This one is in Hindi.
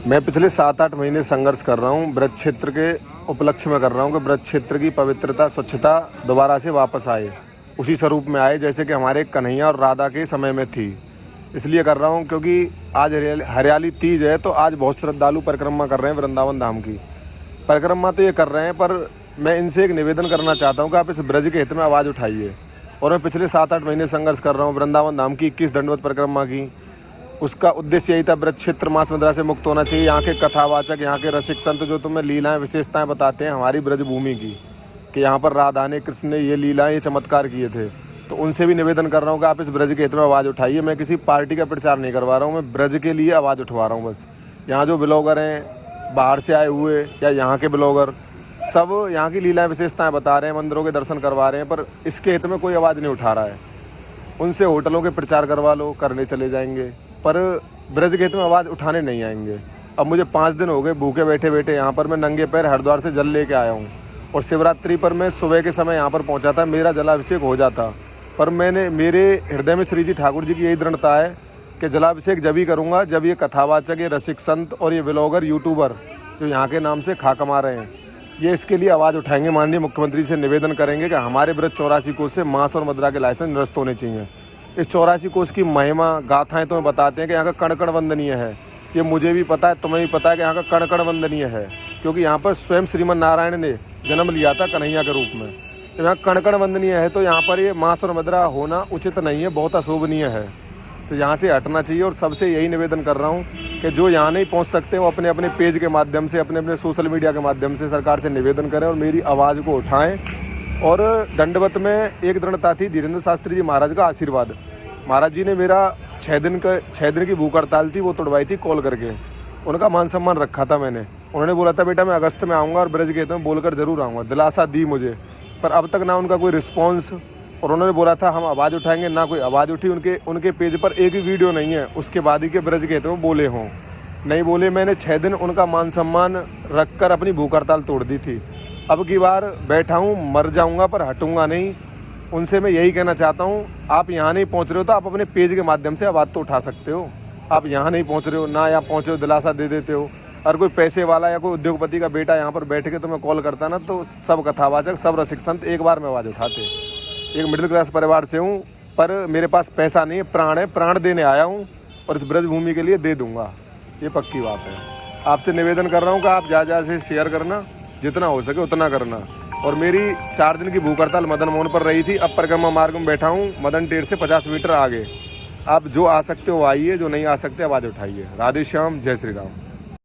मैं पिछले 7-8 महीने संघर्ष कर रहा हूँ ब्रज क्षेत्र के उपलक्ष्य में कर रहा हूँ कि ब्रज क्षेत्र की पवित्रता स्वच्छता दोबारा से वापस आए, उसी स्वरूप में आए जैसे कि हमारे कन्हैया और राधा के समय में थी। इसलिए कर रहा हूँ क्योंकि आज हरियाली तीज है, तो आज बहुत श्रद्धालु परिक्रमा कर रहे हैं वृंदावन धाम की। परिक्रमा तो ये कर रहे हैं, पर मैं इनसे एक निवेदन करना चाहता हूँ कि आप इस ब्रज के हित में आवाज़ उठाइए। और मैं पिछले 7-8 महीने संघर्ष कर रहा हूँ वृंदावन धाम की 21 दंडवत परिक्रमा की। उसका उद्देश्य यही था, ब्रज क्षेत्र मांस मदिरा से मुक्त होना चाहिए। यहाँ के कथावाचक, यहाँ के रसिक संत जो तुम्हें लीलाएं विशेषताएं बताते हैं हमारी ब्रज भूमि की, कि यहाँ पर राधा ने कृष्ण ने ये लीलाएं ये चमत्कार किए थे, तो उनसे भी निवेदन कर रहा हूँ कि आप इस ब्रज के हित में आवाज़ उठाइए। मैं किसी पार्टी का प्रचार नहीं करवा रहा हूँ, मैं ब्रज के लिए आवाज़ उठवा रहा हूँ बस। यहाँ जो ब्लॉगर हैं बाहर से आए हुए या यहाँ के ब्लॉगर, सब यहाँ की लीलाएं विशेषताएं बता रहे हैं, मंदिरों के दर्शन करवा रहे हैं, पर इसके हित में कोई आवाज़ नहीं उठा रहा है। उनसे होटलों के प्रचार करवा लो, करने चले जाएंगे, पर ब्रज के हित में आवाज़ उठाने नहीं आएंगे। अब मुझे 5 दिन हो गए भूखे बैठे बैठे, यहाँ पर मैं नंगे पैर हरिद्वार से जल लेके आया हूँ, और शिवरात्रि पर मैं सुबह के समय यहाँ पर पहुँचा था, मेरा जलाभिषेक हो जाता, पर मेरे हृदय में श्री जी ठाकुर जी की यही दृढ़ता है कि जलाभिषेक जब ही करूँगा जब ये कथावाचक, ये रसिक संत और ये ब्लॉगर यूट्यूबर जो यहाँ के नाम से खा कमा रहे हैं, ये इसके लिए आवाज़ उठाएंगे। माननीय मुख्यमंत्री से निवेदन करेंगे कि हमारे ब्रज 84 कोष से मांस और मदिरा के लाइसेंस निरस्त होने चाहिए। इस 84 कोष की महिमा गाथाएं तुम्हें बताते हैं कि यहाँ का कण कण वंदनीय है। ये मुझे भी पता है, तुम्हें भी पता है कि यहाँ का कण कण वंदनीय है, क्योंकि यहाँ पर स्वयं श्रीमन नारायण ने जन्म लिया था कन्हैया के रूप में। तो यहाँ कण कण वंदनीय है, तो यहाँ पर ये मांस और मदिरा होना उचित नहीं है, बहुत अशोभनीय है। तो यहाँ से हटना चाहिए। और सबसे यही निवेदन कर रहा हूँ कि जो यहाँ नहीं पहुँच सकते वो अपने अपने पेज के माध्यम से, अपने अपने सोशल मीडिया के माध्यम से सरकार से निवेदन करें और मेरी आवाज़ को उठाएं। और दंडवत में एक दृढ़ता थी, धीरेन्द्र शास्त्री जी महाराज का आशीर्वाद। महाराज जी ने मेरा 6 दिन की भूख हड़ताल थी वो तोड़वाई थी कॉल करके, उनका मान सम्मान रखा था मैंने। उन्होंने बोला था बेटा मैं अगस्त में आऊँगा और ब्रज के हित में बोलकर ज़रूर आऊँगा, दिलासा दी मुझे, पर अब तक ना उनका कोई रिस्पॉन्स। और उन्होंने बोला था हम आवाज़ उठाएंगे, ना कोई आवाज़ उठी। उनके पेज पर एक भी वीडियो नहीं है उसके बाद ही के ब्रज के हित में बोले हों, नहीं बोले। मैंने 6 दिन उनका मान सम्मान रख कर अपनी भूख हड़ताल तोड़ दी थी। अब की बार बैठा हूँ, मर जाऊँगा पर हटूँगा नहीं। उनसे मैं यही कहना चाहता हूँ, आप यहाँ नहीं पहुँच रहे हो तो आप अपने पेज के माध्यम से आवाज़ तो उठा सकते हो। आप यहाँ नहीं पहुँच रहे हो, ना यहाँ पहुँचे हो, दिलासा दे देते हो। और कोई पैसे वाला या कोई उद्योगपति का बेटा यहाँ पर बैठ के तो मैं कॉल करता ना, तो सब कथावाचक, सब रसिक संत एक बार में आवाज़ उठाते। एक मिडिल क्लास परिवार से हूँ, पर मेरे पास पैसा नहीं है, प्राण है, प्राण देने आया हूँ और इस ब्रज भूमि के लिए दे दूँगा, ये पक्की बात है। आपसे निवेदन कर रहा हूँ कि आप जा से शेयर करना, जितना हो सके उतना करना। और मेरी 4 दिन की भूख हड़ताल मदन मोहन पर रही थी, अब परिक्रमा मार्ग में बैठा हूँ मदन टेढ़ से 50 मीटर आगे। आप जो आ सकते हो आइए, जो नहीं आ सकते आवाज़ उठाइए। राधे श्याम, जय श्री राम।